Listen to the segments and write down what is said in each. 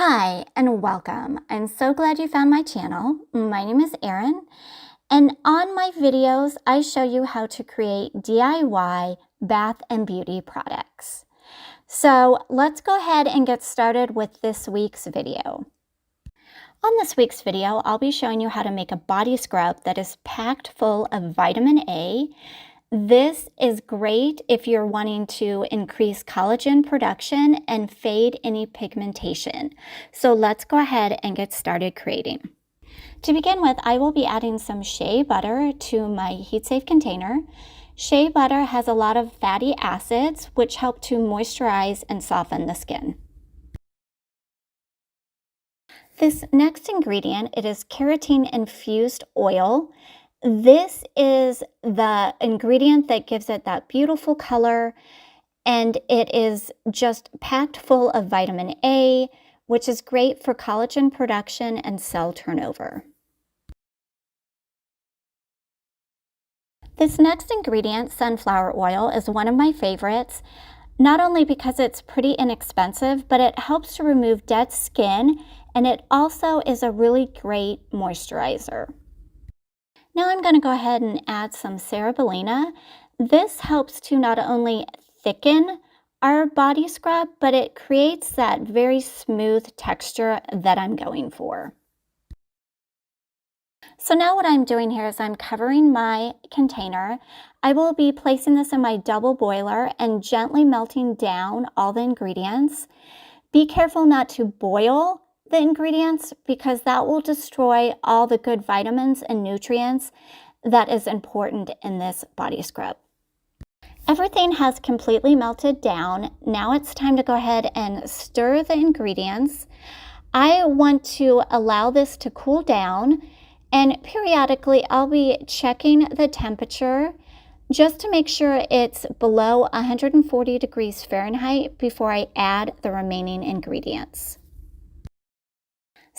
Hi and welcome. I'm so glad you found my channel. My name is Erin, and on my videos I show you how to create DIY bath and beauty products. So let's go ahead and get started with this week's video. On this week's video, I'll be showing you how to make a body scrub that is packed full of vitamin A. This is great if you're wanting to increase collagen production and fade any pigmentation. So let's go ahead and get started creating. To begin with, I will be adding some shea butter to my heat-safe container. Shea butter has a lot of fatty acids which help to moisturize and soften the skin. This next ingredient, it is keratin infused oil. This is the ingredient that gives it that beautiful color, and it is just packed full of vitamin A, which is great for collagen production and cell turnover. This next ingredient, sunflower oil, is one of my favorites, not only because it's pretty inexpensive, but it helps to remove dead skin, and it also is a really great moisturizer. Now I'm going to go ahead and add some Cerebellina. This helps to not only thicken our body scrub, but it creates that very smooth texture that I'm going for. So now what I'm doing here is I'm covering my container. I will be placing this in my double boiler and gently melting down all the ingredients. Be careful not to boil the ingredients because that will destroy all the good vitamins and nutrients that is important in this body scrub. Everything has completely melted down. Now it's time to go ahead and stir the ingredients. I want to allow this to cool down, and periodically I'll be checking the temperature just to make sure it's below 140 degrees Fahrenheit before I add the remaining ingredients.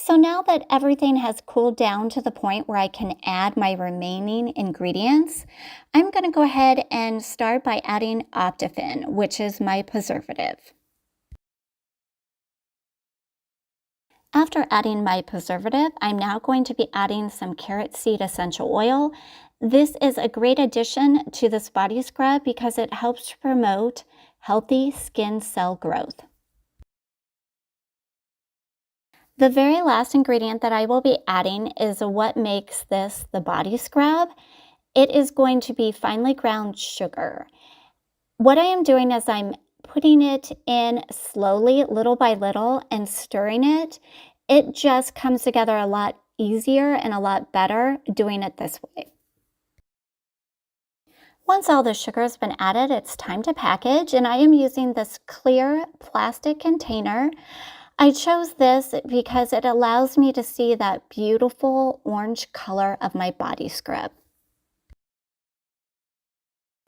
So now that everything has cooled down to the point where I can add my remaining ingredients, I'm going to go ahead and start by adding Optiphen, which is my preservative. After adding my preservative, I'm now going to be adding some carrot seed essential oil. This is a great addition to this body scrub because it helps to promote healthy skin cell growth. The very last ingredient that I will be adding is what makes this the body scrub. It is going to be finely ground sugar. What I am doing is I'm putting it in slowly, little by little, and stirring it. It just comes together a lot easier and a lot better doing it this way. Once all the sugar has been added, it's time to package, and I am using this clear plastic container. I chose this because it allows me to see that beautiful orange color of my body scrub.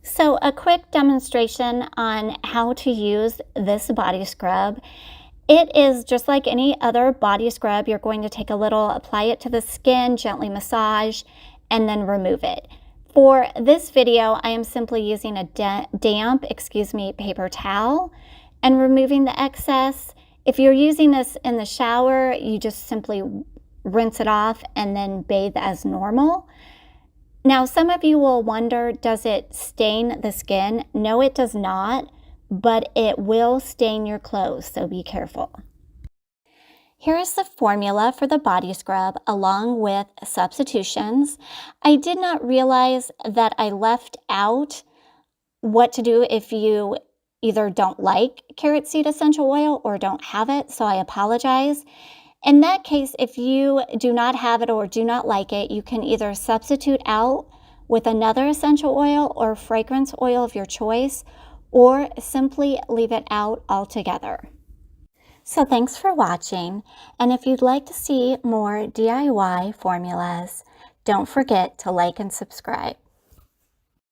So a quick demonstration on how to use this body scrub. It is just like any other body scrub. You're going to take a little, apply it to the skin, gently massage, and then remove it. For this video, I am simply using a damp paper towel and removing the excess. If you're using this in the shower, you just simply rinse it off and then bathe as normal. Now, some of you will wonder, does it stain the skin? No, it does not, but it will stain your clothes, so be careful. Here is the formula for the body scrub along with substitutions. I did not realize that I left out what to do if you either don't like carrot seed essential oil or don't have it, so I apologize. In that case, if you do not have it or do not like it, you can either substitute out with another essential oil or fragrance oil of your choice, or simply leave it out altogether. So thanks for watching, and if you'd like to see more DIY formulas, don't forget to like and subscribe.